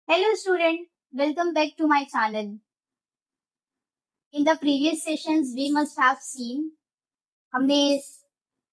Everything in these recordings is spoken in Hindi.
Hello student, welcome back to my channel. In the previous sessions we must have seen हमने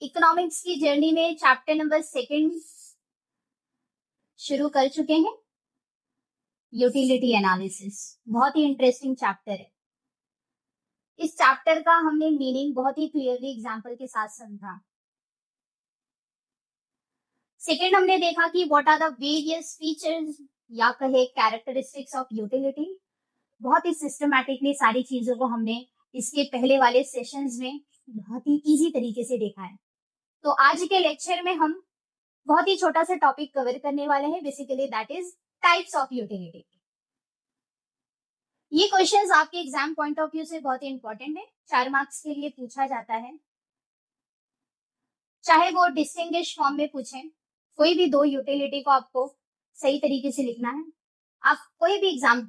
इकोनॉमिक्स की जर्नी में चैप्टर नंबर 2 शुरू कर चुके हैं। यूटिलिटी एनालिसिस बहुत ही इंटरेस्टिंग चैप्टर है। इस चैप्टर का हमने मीनिंग बहुत ही क्लियरली एग्जांपल के साथ समझा। सेकंड हमने देखा कि what are the various features या कहे कैरेक्टरिस्टिक्स ऑफ यूटिलिटी। बहुत ही सिस्टमैटिकली सारी चीजों को हमने इसके पहले वाले सेशंस में बहुत ही इजी तरीके से देखा है। तो आज के लेक्चर में हम बहुत ही छोटा सा टॉपिक कवर करने वाले हैं, basically that is types of utility. ये क्वेश्चंस आपके एग्जाम पॉइंट ऑफ व्यू से बहुत ही इंपॉर्टेंट है, 4 मार्क्स के लिए पूछा जाता है। चाहे वो डिस्टिंग्विश फॉर्म में पूछें, कोई भी दो यूटिलिटी को आपको सही तरीके से लिखना है। आप कोई भी एग्जाम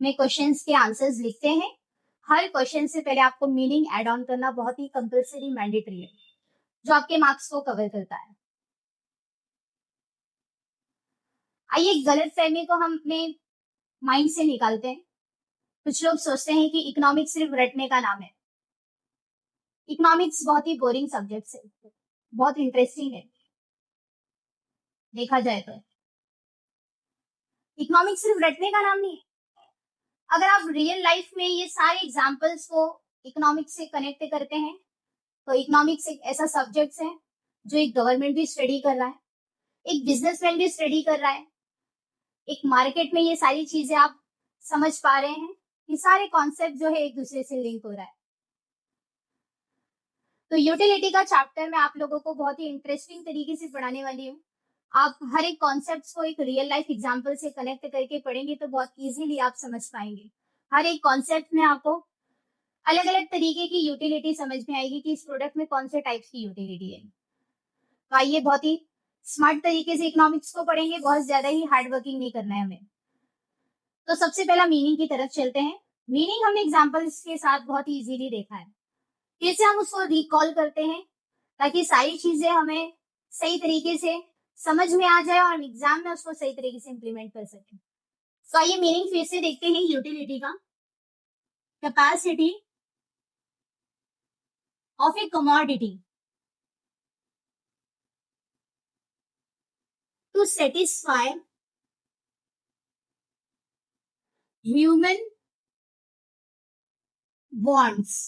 में क्वेश्चंस के आंसर्स लिखते हैं, हर क्वेश्चन से पहले आपको मीनिंग ऐड ऑन करना बहुत ही कंपलसरी मैंडेटरी है, जो आपके मार्क्स को कवर करता है। आइए गलत फहमी को हम अपने माइंड से निकालते हैं। कुछ लोग सोचते हैं कि इकोनॉमिक्स सिर्फ रटने का नाम है। इकोनॉमिक्स बहुत ही बोरिंग सब्जेक्ट है, बहुत इंटरेस्टिंग है देखा जाए तो। इकोनॉमिक्स सिर्फ रटने का नाम नहीं है। अगर आप रियल लाइफ में ये सारे एग्जाम्पल्स को इकोनॉमिक्स से कनेक्ट करते हैं तो इकोनॉमिक्स एक ऐसा सब्जेक्ट है जो एक गवर्नमेंट भी स्टडी कर रहा है, एक बिजनेसमैन भी स्टडी कर रहा है, एक मार्केट में ये सारी चीजें आप समझ पा रहे हैं। ये सारे कॉन्सेप्ट जो है एक दूसरे से लिंक हो रहा है। तो यूटिलिटी का चैप्टर मैं आप लोगों को बहुत ही इंटरेस्टिंग तरीके से पढ़ाने वाली हूँ। आप हर एक कॉन्सेप्ट को एक रियल लाइफ एग्जाम्पल से कनेक्ट करके पढ़ेंगे तो बहुत इजीली आप समझ पाएंगे। हर एक कॉन्सेप्ट में आपको अलग अलग तरीके की यूटिलिटी समझ में आएगी कि इस प्रोडक्ट में कौन से टाइप्स की यूटिलिटी है। तो आइए बहुत ही स्मार्ट तरीके से इकोनॉमिक्स को पढ़ेंगे, बहुत ज्यादा ही हार्ड वर्किंग नहीं करना है हमें। तो सबसे पहला मीनिंग की तरफ चलते हैं। मीनिंग हमने एग्जाम्पल्स के साथ बहुत ही इजीली देखा है, फिर से हम उसको रिकॉल करते हैं ताकि सारी चीजें हमें सही तरीके से समझ में आ जाए और एग्जाम में उसको सही तरीके से इंप्लीमेंट कर सकें। तो आइए मीनिंग फिर से देखते हैं यूटिलिटी का। Capacity of a commodity to satisfy human wants.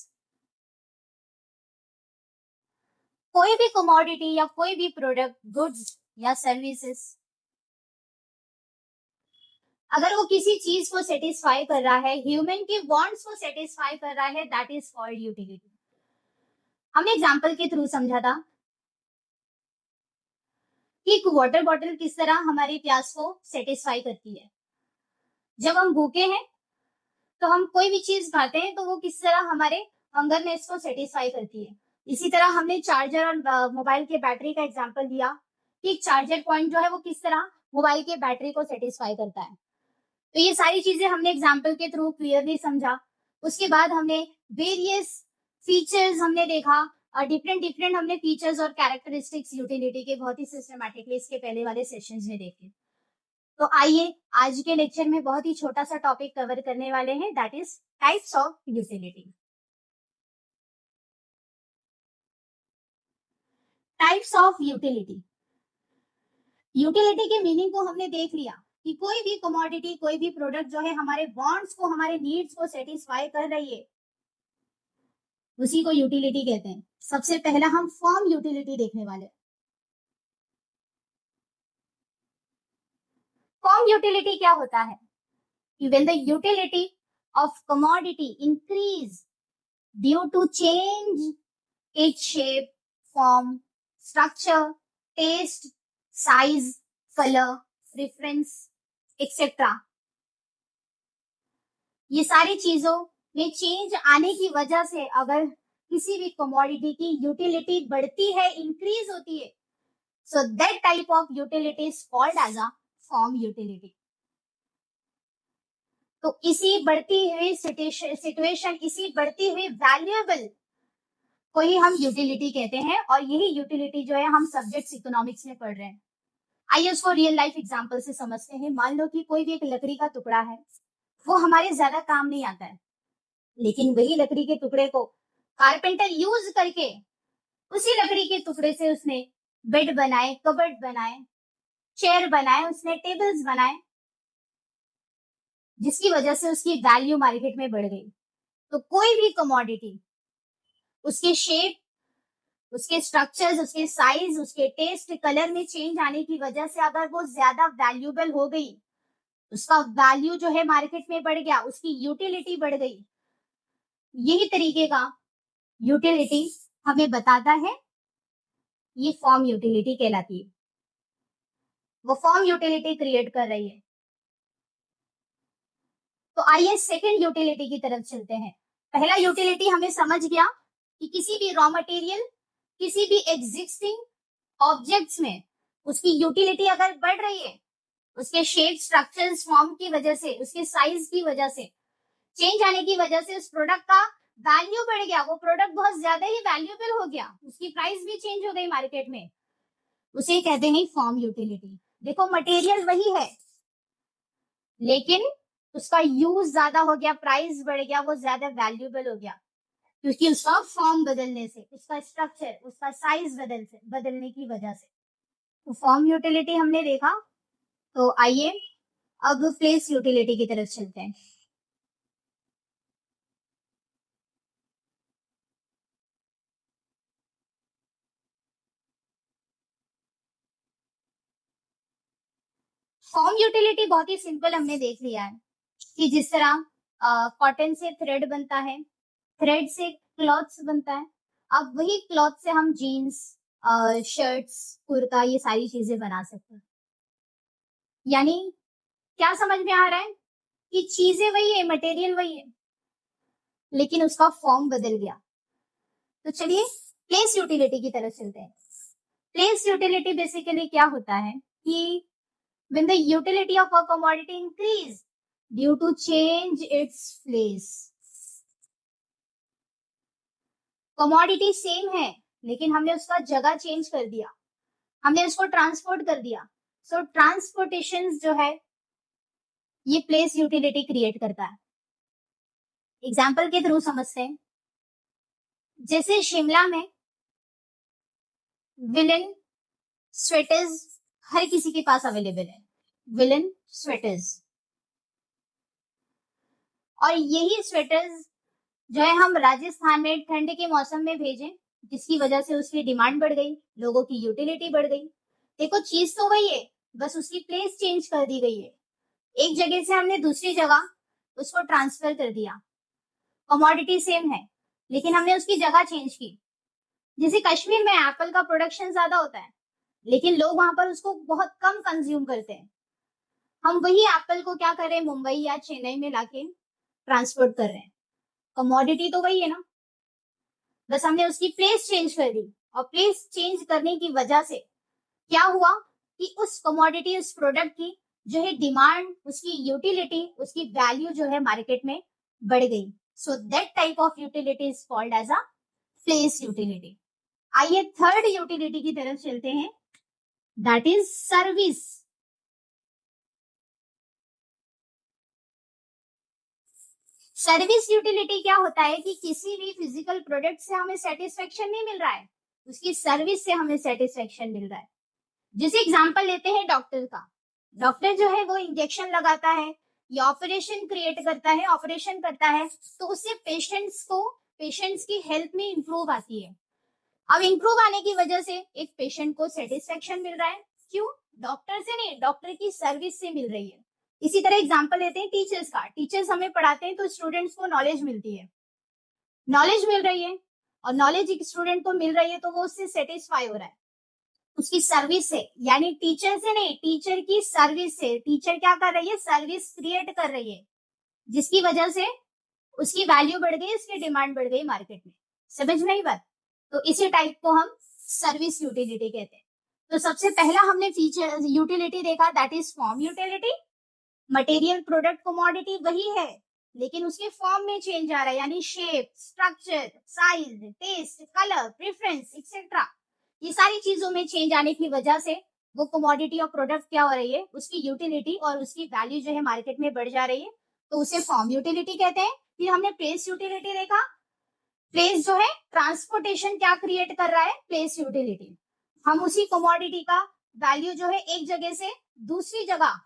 कोई भी कमोडिटी या कोई भी प्रोडक्ट, गुड्स या सर्विसेज, अगर वो किसी चीज को सेटिस्फाई कर रहा है, ह्यूमन के वांट्स को सेटिस्फाई कर रहा है, दैट इज कॉल्ड यूटिलिटी। हमने एग्जांपल के थ्रू समझा था कि एक वाटर बॉटल किस तरह हमारी प्यास को सेटिस्फाई करती है। जब हम भूखे हैं तो हम कोई भी चीज खाते हैं तो वो किस तरह हमारे हंगरनेस को सेटिस्फाई करती है। इसी तरह हमने चार्जर और मोबाइल के बैटरी का एग्जांपल दिया कि एक चार्जर पॉइंट जो है वो किस तरह मोबाइल के बैटरी को सेटिस्फाई करता है। तो ये सारी चीजें हमने एग्जाम्पल के थ्रू क्लियरली समझा। उसके बाद हमने वेरियस फीचर्स हमने देखा और डिफरेंट हमने फीचर्स और कैरेक्टरिस्टिक्स यूटिलिटी के बहुत ही सिस्टमैटिकली इसके पहले वाले सेशंस में देखे। तो आइए आज के लेक्चर में बहुत ही छोटा सा टॉपिक कवर करने वाले हैं, that is types of utility. Types of utility. Utility के मीनिंग को हमने देख लिया कि कोई भी कमोडिटी, कोई भी प्रोडक्ट जो है हमारे वांट्स को, हमारे नीड्स को सेटिस्फाई कर रही है, उसी को यूटिलिटी कहते हैं। सबसे पहला हम फॉर्म यूटिलिटी देखने वाले। फॉर्म यूटिलिटी क्या होता है कि when the utility of commodity increase due to change its shape, form, structure, taste, size, colour, preference etcetera, ये सारी चीजों में चेंज आने की वजह से अगर किसी भी कमोडिटी की यूटिलिटी बढ़ती है, इंक्रीज होती है, so that type of utility is called as a form utility. तो इसी बढ़ती हुई सिचुएशन, इसी बढ़ती हुई वैल्यूएबल को ही हम यूटिलिटी कहते हैं और यही यूटिलिटी जो है हम सब्जेक्ट्स इकोनॉमिक्स में पढ़ रहे हैं। आइए उसको रियल लाइफ एग्जांपल से समझते हैं। मान लो कि कोई भी एक लकड़ी का टुकड़ा है, वो हमारे ज्यादा काम नहीं आता है, लेकिन वही लकड़ी के टुकड़े को कारपेंटर यूज करके उसी लकड़ी के टुकड़े से उसने बेड बनाए, कबर्ड बनाए, चेयर बनाए, उसने टेबल्स बनाए, जिसकी वजह से उसकी वैल्यू मार्केट में बढ़ गई। तो कोई भी कमोडिटी उसके शेप, उसके स्ट्रक्चर्स, उसके साइज, उसके टेस्ट, कलर में चेंज आने की वजह से अगर वो ज्यादा वैल्यूएबल हो गई, उसका वैल्यू जो है मार्केट में बढ़ गया, उसकी यूटिलिटी बढ़ गई। यही तरीके का यूटिलिटी हमें बताता है, ये फॉर्म यूटिलिटी कहलाती है। वो फॉर्म यूटिलिटी क्रिएट कर रही है। तो आइए सेकंड यूटिलिटी की तरफ चलते हैं। पहला यूटिलिटी हमें समझ गया कि किसी भी रॉ मटेरियल, किसी भी एग्जिस्टिंग ऑब्जेक्ट्स में उसकी यूटिलिटी अगर बढ़ रही है, उसके शेप, स्ट्रक्चर्स, फॉर्म की वजह से, उसके साइज की वजह से, चेंज आने की वजह से उस प्रोडक्ट का वैल्यू बढ़ गया, वो प्रोडक्ट बहुत ज्यादा ही वैल्यूएबल हो गया, उसकी प्राइस भी चेंज हो गई मार्केट में, उसे कहते हैं फॉर्म यूटिलिटी। देखो मटेरियल वही है, लेकिन उसका यूज ज्यादा हो गया, प्राइस बढ़ गया, वो ज्यादा वैल्यूएबल हो गया, क्योंकि उसका फॉर्म बदलने से, उसका स्ट्रक्चर, उसका साइज बदलने की वजह से। तो फॉर्म यूटिलिटी हमने देखा। तो आइए अब प्लेस यूटिलिटी की तरफ चलते हैं। फॉर्म यूटिलिटी बहुत ही सिंपल हमने देख लिया है कि जिस तरह कॉटन से थ्रेड बनता है, थ्रेड से क्लॉथ्स बनता है, अब वही क्लॉथ से हम जीन्स, शर्ट्स, कुर्ता, ये सारी चीजें बना सकते हैं। यानी क्या समझ में आ रहा है कि चीजें वही है, मटेरियल वही है, लेकिन उसका फॉर्म बदल गया। तो चलिए प्लेस यूटिलिटी की तरफ चलते हैं। प्लेस यूटिलिटी बेसिकली क्या होता है कि when the utility of a commodity increase due to change its place. Commodity same है, लेकिन हमने उसका जगह चेंज कर दिया, हमने उसको ट्रांसपोर्ट कर दिया। सो ट्रांसपोर्टेशन जो है ये प्लेस यूटिलिटी क्रिएट करता है। एग्जाम्पल के थ्रू समझते हैं। जैसे शिमला में विलन स्वेटर्स हर किसी के पास अवेलेबल है, विलन स्वेटर्स, और यही स्वेटर्स जो है हम राजस्थान में ठंड के मौसम में भेजें, जिसकी वजह से उसकी डिमांड बढ़ गई, लोगों की यूटिलिटी बढ़ गई। देखो चीज तो वही है, बस उसकी प्लेस चेंज कर दी गई है, एक जगह से हमने दूसरी जगह उसको ट्रांसफर कर दिया। कमोडिटी सेम है, लेकिन हमने उसकी जगह चेंज की। जैसे कश्मीर में एप्पल का प्रोडक्शन ज्यादा होता है, लेकिन लोग वहां पर उसको बहुत कम कंज्यूम करते हैं। हम वही एप्पल को क्या कर रहे हैं, मुंबई या चेन्नई में लाके ट्रांसपोर्ट कर रहे हैं। कमोडिटी तो वही है ना, बस हमने उसकी प्लेस चेंज कर दी, और प्लेस चेंज करने की वजह से क्या हुआ कि उस कमोडिटी, उस प्रोडक्ट की जो है डिमांड, उसकी यूटिलिटी, उसकी वैल्यू जो है मार्केट में बढ़ गई। So that type of utility is called as a place utility. आइए थर्ड यूटिलिटी की तरफ चलते हैं, that is service. Service utility क्या होता है कि किसी भी फिजिकल प्रोडक्ट से हमें सेटिस्फेक्शन नहीं मिल रहा है, उसकी सर्विस से हमें सेटिस्फेक्शन मिल रहा है। जैसे एग्जांपल लेते हैं डॉक्टर का। डॉक्टर जो है वो इंजेक्शन लगाता है या ऑपरेशन क्रिएट करता है, ऑपरेशन करता है, तो उससे पेशेंट्स की हेल्थ में इंप्रूव आती है। अब इंप्रूव आने की वजह से एक पेशेंट को सेटिस्फेक्शन मिल रहा है, क्यों? डॉक्टर से नहीं, डॉक्टर की सर्विस से मिल रही है। इसी तरह एग्जांपल लेते हैं टीचर्स का। टीचर्स हमें पढ़ाते हैं तो स्टूडेंट्स को नॉलेज मिलती है, नॉलेज मिल रही है, और नॉलेज एक स्टूडेंट को मिल रही है तो वो उससे सेटिस्फाई हो रहा है, उसकी सर्विस से। यानी टीचर से नहीं, टीचर की सर्विस से। टीचर क्या कर रही है, सर्विस क्रिएट कर रही है, जिसकी वजह से उसकी वैल्यू बढ़ गई, उसकी डिमांड बढ़ गई मार्केट में। समझ में आई बात? तो इसी टाइप को हम सर्विस यूटिलिटी कहते हैं। तो सबसे पहला हमने फीचर यूटिलिटी देखा, that is form utility. Material, product, commodity वही है, लेकिन उसके फॉर्म में चेंज आ रहा है, यानी shape, structure, size, taste, colour, preference etcetera, ये सारी चीजों में चेंज आने की वजह से वो कमोडिटी और प्रोडक्ट क्या हो रही है, उसकी यूटिलिटी और उसकी वैल्यू जो है मार्केट में बढ़ जा रही है, तो उसे फॉर्म यूटिलिटी कहते हैं। फिर हमने प्लेस यूटिलिटी देखा। प्लेस जो है ट्रांसपोर्टेशन क्या क्रिएट कर रहा है, प्लेस यूटिलिटी। हम उसी कमोडिटी का वैल्यू जो है एक जगह से दूसरी जगह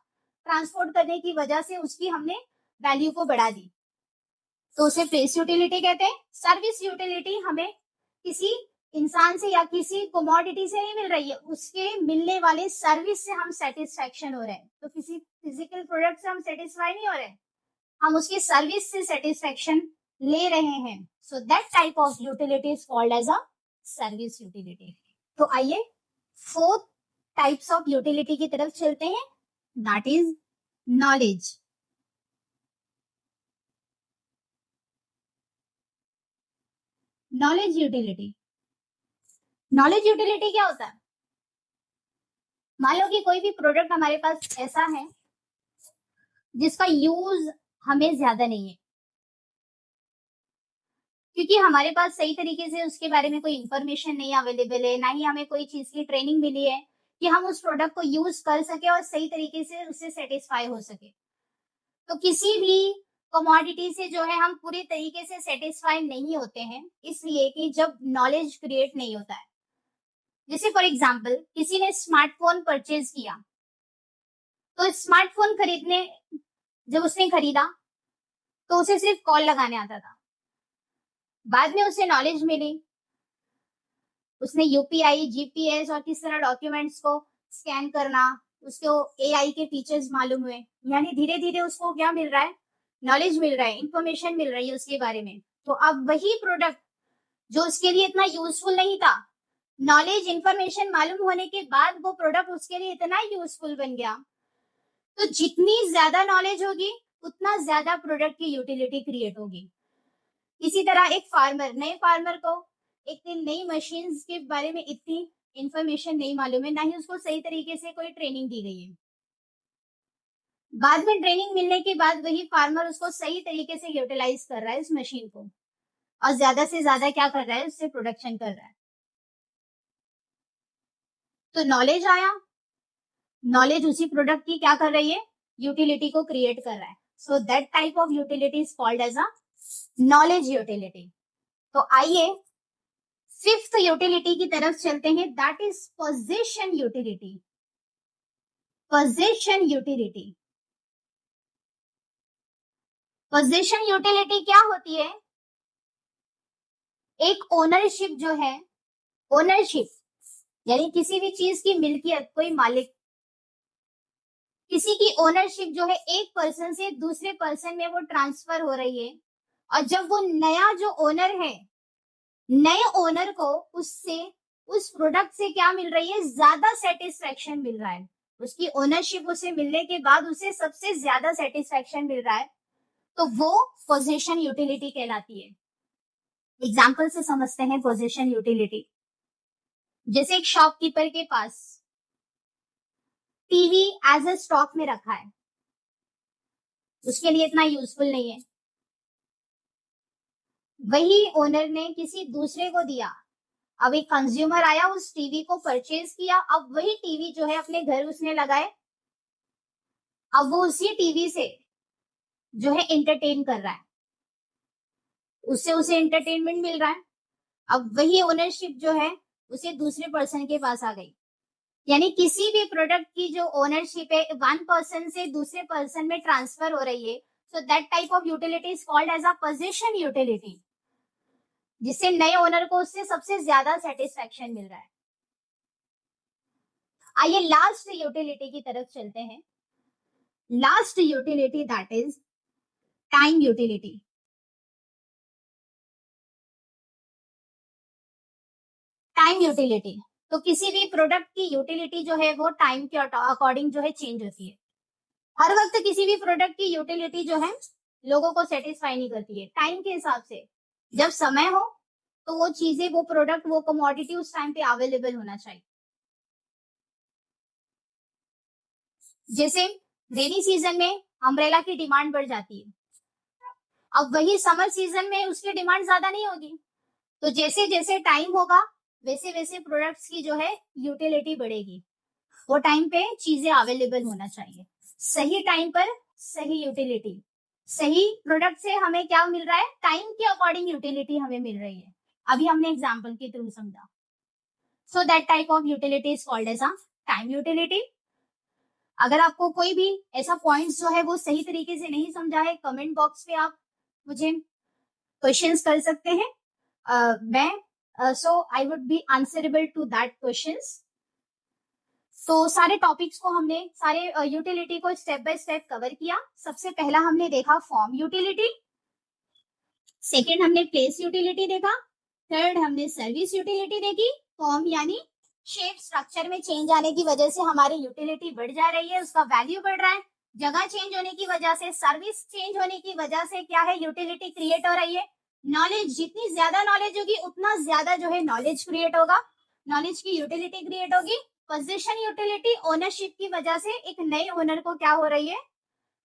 ट्रांसपोर्ट करने की वजह से उसकी हमने वैल्यू को बढ़ा दी, तो उसे प्लेस यूटिलिटी कहते हैं। सर्विस यूटिलिटी हमें किसी इंसान से या किसी कमोडिटी से नहीं मिल रही है, उसके मिलने वाले सर्विस से हम सेटिस्फेक्शन हो रहे हैं। तो किसी फिजिकल प्रोडक्ट से हम सेटिस्फाई नहीं हो रहे, हम उसकी सर्विस से सेटिस्फेक्शन ले रहे हैं। So that type of utility is called as a service utility. तो आइए फोर्थ टाइप्स ऑफ यूटिलिटी की तरफ चलते हैं, that is knowledge. Knowledge utility, knowledge utility क्या होता है? मान लो कि कोई भी प्रोडक्ट हमारे पास ऐसा है जिसका यूज हमें ज्यादा नहीं है, क्योंकि हमारे पास सही तरीके से उसके बारे में कोई इंफॉर्मेशन नहीं अवेलेबल है, ना ही हमें कोई चीज की ट्रेनिंग मिली है कि हम उस प्रोडक्ट को यूज कर सके और सही तरीके से उससे सेटिस्फाई हो सके। तो किसी भी कमोडिटी से जो है हम पूरी तरीके से सेटिस्फाई नहीं होते हैं, इसलिए कि जब नॉलेज क्रिएट नहीं होता है। जैसे फॉर एग्जाम्पल किसी ने स्मार्टफोन परचेज किया, तो स्मार्टफोन खरीदने जब उसने खरीदा तो उसे सिर्फ कॉल लगाने आता था। बाद में उसे नॉलेज मिली, उसने यूपीआई, जीपीएस और किस तरह डॉक्यूमेंट्स को स्कैन करना, उसको एआई के फीचर्स मालूम हुए, यानी धीरे धीरे उसको क्या मिल रहा है, नॉलेज मिल रहा है, इंफॉर्मेशन मिल रही है उसके बारे में। तो अब वही प्रोडक्ट जो उसके लिए इतना यूजफुल नहीं था, नॉलेज इंफॉर्मेशन मालूम होने के बाद वो प्रोडक्ट उसके लिए इतना यूजफुल बन गया। तो जितनी ज्यादा नॉलेज होगी उतना ज्यादा प्रोडक्ट की यूटिलिटी क्रिएट होगी। इसी तरह एक फार्मर, नए फार्मर को एक दिन नई मशीन्स के बारे में इतनी इंफॉर्मेशन नहीं मालूम है, ना ही उसको सही तरीके से कोई ट्रेनिंग दी गई है। बाद में ट्रेनिंग मिलने के बाद वही फार्मर उसको सही तरीके से यूटिलाइज कर रहा है इस मशीन को, और ज्यादा से ज्यादा क्या कर रहा है, उससे प्रोडक्शन कर रहा है। तो नॉलेज आया, नॉलेज उसी प्रोडक्ट की क्या कर रही है, यूटिलिटी को क्रिएट कर रहा है। So that type of utility is called as a knowledge utility. तो आइए फिफ्थ यूटिलिटी की तरफ चलते हैं, that is position utility. Position utility, position utility क्या होती है? एक ओनरशिप जो है, ओनरशिप यानी किसी भी चीज की मिल्कियत, कोई मालिक, किसी की ओनरशिप जो है एक पर्सन से दूसरे पर्सन में वो ट्रांसफर हो रही है। और जब वो नया जो ओनर है, नए ओनर को उससे, उस प्रोडक्ट से क्या मिल रही है, ज्यादा सेटिस्फेक्शन मिल रहा है। उसकी ओनरशिप उसे मिलने के बाद उसे सबसे ज्यादा सेटिस्फेक्शन मिल रहा है, तो वो पोजीशन यूटिलिटी कहलाती है। एग्जाम्पल से समझते हैं पोजीशन यूटिलिटी। जैसे एक शॉपकीपर के पास टीवी एज अ स्टॉक में रखा है, उसके लिए इतना यूजफुल नहीं है, वही ओनर ने किसी दूसरे को दिया। अब एक कंज्यूमर आया, उस टीवी को परचेज किया, अब वही टीवी जो है अपने घर उसने लगाए, अब वो उसी टीवी से जो है एंटरटेन कर रहा है, उससे उसे एंटरटेनमेंट मिल रहा है। अब वही ओनरशिप जो है उसे दूसरे पर्सन के पास आ गई। यानी किसी भी प्रोडक्ट की जो ओनरशिप है वन पर्सन से दूसरे पर्सन में ट्रांसफर हो रही है, so that type of utility is called as a position utility, जिससे नए ओनर को उससे सबसे ज्यादा सेटिस्फेक्शन मिल रहा है। आइए लास्ट यूटिलिटी की तरफ चलते हैं। Last utility that is time utility. Time utility, तो किसी भी प्रोडक्ट की यूटिलिटी जो है वो टाइम के अकॉर्डिंग जो है चेंज होती है। हर वक्त किसी भी प्रोडक्ट की यूटिलिटी जो है लोगों को सेटिस्फाई नहीं करती है। टाइम के हिसाब से जब समय हो तो वो चीजें, वो प्रोडक्ट, वो कमोडिटी उस टाइम पे अवेलेबल होना चाहिए। जैसे रेनी सीजन में अम्ब्रेला की डिमांड बढ़ जाती है, अब वही समर सीजन में उसकी डिमांड ज्यादा नहीं होगी। तो जैसे जैसे टाइम होगा वैसे वैसे प्रोडक्ट्स की जो है यूटिलिटी बढ़ेगी। वो टाइम पे चीजें अवेलेबल होना चाहिए, सही टाइम पर सही यूटिलिटी, सही प्रोडक्ट से हमें क्या मिल रहा है, टाइम के अकॉर्डिंग यूटिलिटी हमें मिल रही है। अभी हमने एग्जाम्पल के थ्रू समझा। So that type of utility is called as a time utility. अगर आपको कोई भी ऐसा पॉइंट्स जो है वो सही तरीके से नहीं समझा है, कमेंट बॉक्स पे आप मुझे क्वेश्चंस कर सकते हैं। मैं so I would be answerable to that questions. तो सारे टॉपिक्स को हमने, सारे यूटिलिटी को स्टेप बाय स्टेप कवर किया। सबसे पहला हमने देखा फॉर्म यूटिलिटी, सेकेंड हमने प्लेस यूटिलिटी देखा, थर्ड हमने सर्विस यूटिलिटी देखी। फॉर्म यानी शेप स्ट्रक्चर में चेंज आने की वजह से हमारी यूटिलिटी बढ़ जा रही है, उसका वैल्यू बढ़ रहा है। जगह चेंज होने की वजह से, सर्विस चेंज होने की वजह से क्या है, यूटिलिटी क्रिएट हो रही है। नॉलेज, जितनी ज्यादा नॉलेज होगी उतना ज्यादा जो है नॉलेज क्रिएट होगा, नॉलेज की यूटिलिटी क्रिएट होगी। पोजीशन यूटिलिटी, ओनरशिप की वजह से एक नए ओनर को क्या हो रही है,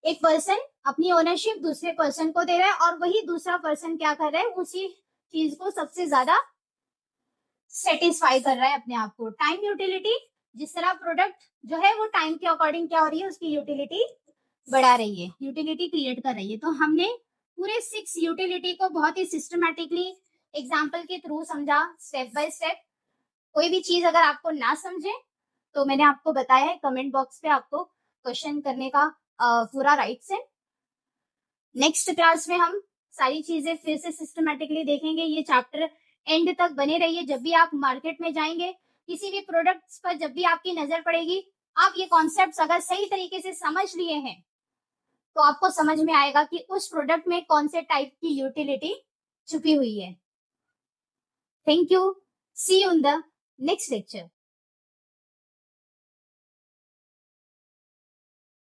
एक पर्सन अपनी ओनरशिप दूसरे पर्सन को दे रहा है और वही दूसरा पर्सन क्या कर रहा है, उसी चीज को सबसे ज्यादा सेटिस्फाई कर रहा है अपने आप को। टाइम यूटिलिटी, जिस तरह प्रोडक्ट जो है वो टाइम के अकॉर्डिंग क्या हो रही है, उसकी यूटिलिटी बढ़ा रही है, यूटिलिटी क्रिएट कर रही है। तो हमने पूरे 6 यूटिलिटी को बहुत ही सिस्टमैटिकली एग्जाम्पल के थ्रू समझा, स्टेप बाय स्टेप। कोई भी चीज अगर आपको ना समझे तो मैंने आपको बताया है, कमेंट बॉक्स पे आपको क्वेश्चन करने का पूरा राइट्स है। नेक्स्ट क्लास में हम सारी चीजें फिर से सिस्टमैटिकली देखेंगे। ये चैप्टर एंड तक बने रहिए। जब भी आप मार्केट में जाएंगे, किसी भी प्रोडक्ट्स पर जब भी आपकी नजर पड़ेगी, आप ये कॉन्सेप्ट्स अगर सही तरीके से समझ लिए हैं तो आपको समझ में आएगा कि उस प्रोडक्ट में कौन से टाइप की यूटिलिटी छुपी हुई है। Thank you, see you in the next lecture.